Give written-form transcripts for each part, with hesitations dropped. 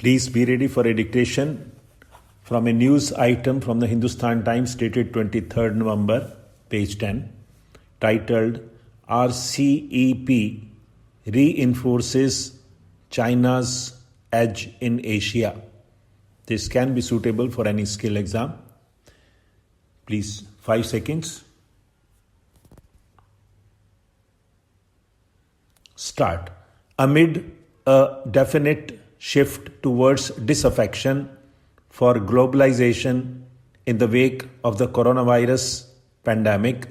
Please be ready for a dictation from a news item from the Hindustan Times dated 23rd November, page 10, titled RCEP Reinforces China's Edge in Asia. This can be suitable for any skill exam. Please, 5 seconds. Start. Amid a definite shift towards disaffection for globalization in the wake of the coronavirus pandemic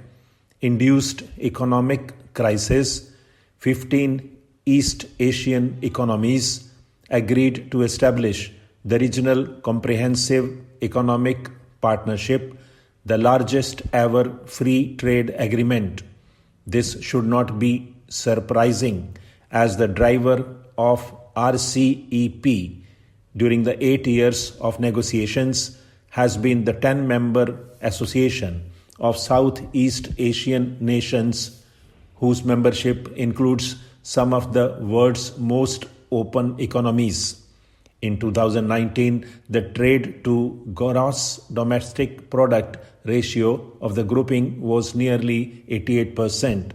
induced economic crisis, 15 East Asian economies agreed to establish the Regional Comprehensive Economic Partnership, the largest ever free trade agreement. This should not be surprising, as the driver of RCEP during the 8 years of negotiations has been the 10-member Association of Southeast Asian Nations, whose membership includes some of the world's most open economies. In 2019, the trade to gross domestic product ratio of the grouping was nearly 88%.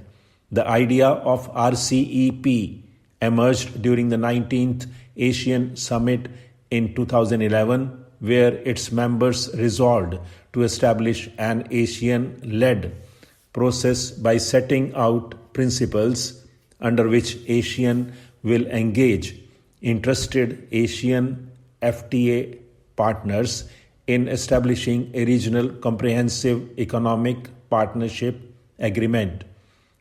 The idea of RCEP emerged during the 19th Asian Summit in 2011, where its members resolved to establish an ASEAN-led process by setting out principles under which ASEAN will engage interested Asian FTA partners in establishing a regional comprehensive economic partnership agreement.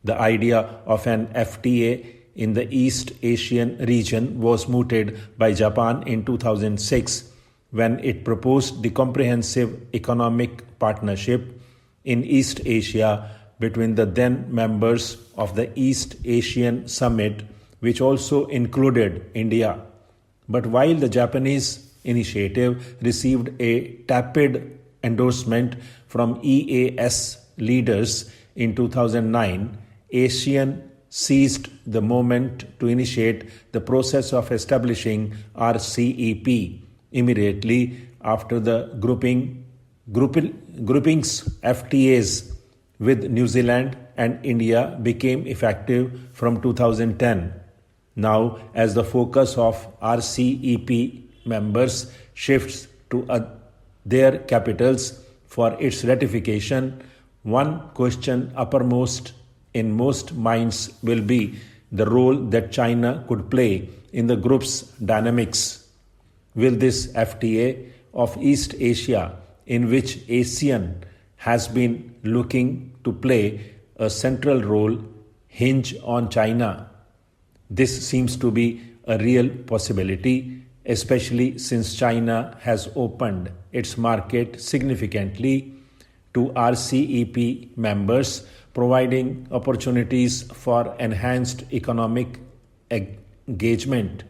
The idea of an FTA in the East Asian region was mooted by Japan in 2006 when it proposed the Comprehensive Economic Partnership in East Asia between the then members of the East Asian Summit, which also included India. But while the Japanese initiative received a tepid endorsement from EAS leaders in 2009, ASEAN seized the moment to initiate the process of establishing RCEP immediately after the grouping's FTAs with New Zealand and India became effective from 2010. Now, as the focus of RCEP members shifts to their capitals for its ratification, one question uppermost in most minds will be the role that China could play in the group's dynamics. Will this FTA of East Asia, in which ASEAN has been looking to play a central role, hinge on China? This seems to be a real possibility, especially since China has opened its market significantly to RCEP members, providing opportunities for enhanced economic engagement.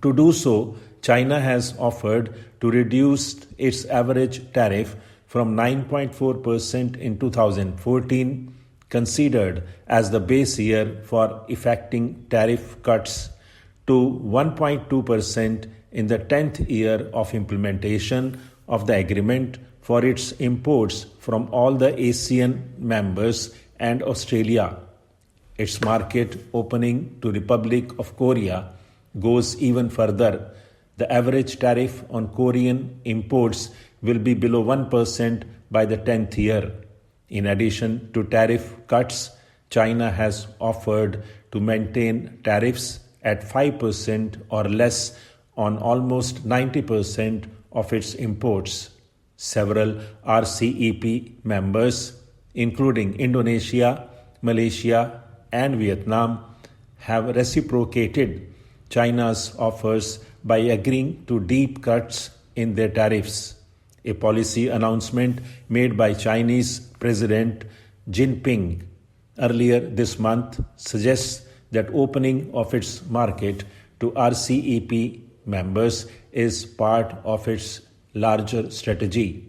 To do so, China has offered to reduce its average tariff from 9.4% in 2014, considered as the base year for effecting tariff cuts, to 1.2% in the 10th year of implementation of the agreement for its imports from all the ASEAN members and Australia. Its market opening to Republic of Korea goes even further. The average tariff on Korean imports will be below 1% by the 10th year. In addition to tariff cuts, China has offered to maintain tariffs at 5% or less on almost 90% of its imports. Several RCEP members, including Indonesia, Malaysia, and Vietnam, have reciprocated China's offers by agreeing to deep cuts in their tariffs. A policy announcement made by Chinese President Jinping earlier this month suggests that opening of its market to RCEP members is part of its larger strategy.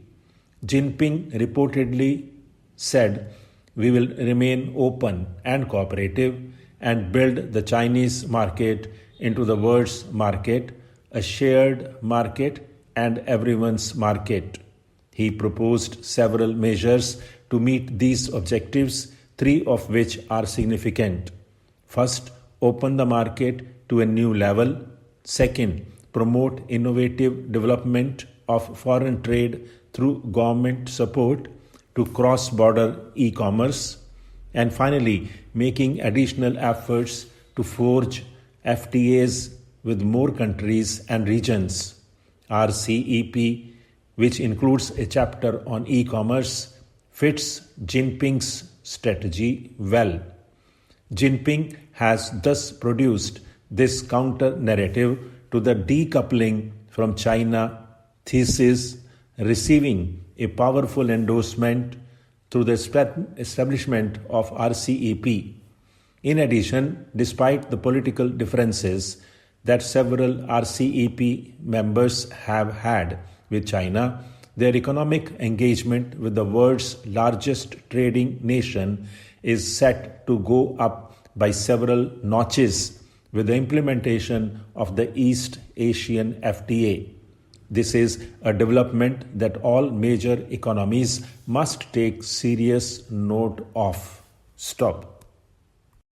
Jinping reportedly said, "We will remain open and cooperative and build the Chinese market into the world's market, a shared market and everyone's market. He proposed several measures to meet these objectives, three of which are significant. First, open the market to a new level. Second, promote innovative development of foreign trade through government support to cross-border e-commerce. And finally, making additional efforts to forge FTAs with more countries and regions. RCEP, which includes a chapter on e-commerce, fits Jinping's strategy well. Jinping has thus produced this counter-narrative to the decoupling from China thesis, receiving a powerful endorsement through the establishment of RCEP. In addition, despite the political differences that several RCEP members have had with China, their economic engagement with the world's largest trading nation is set to go up by several notches with the implementation of the East Asian FTA. This is a development that all major economies must take serious note of. Stop.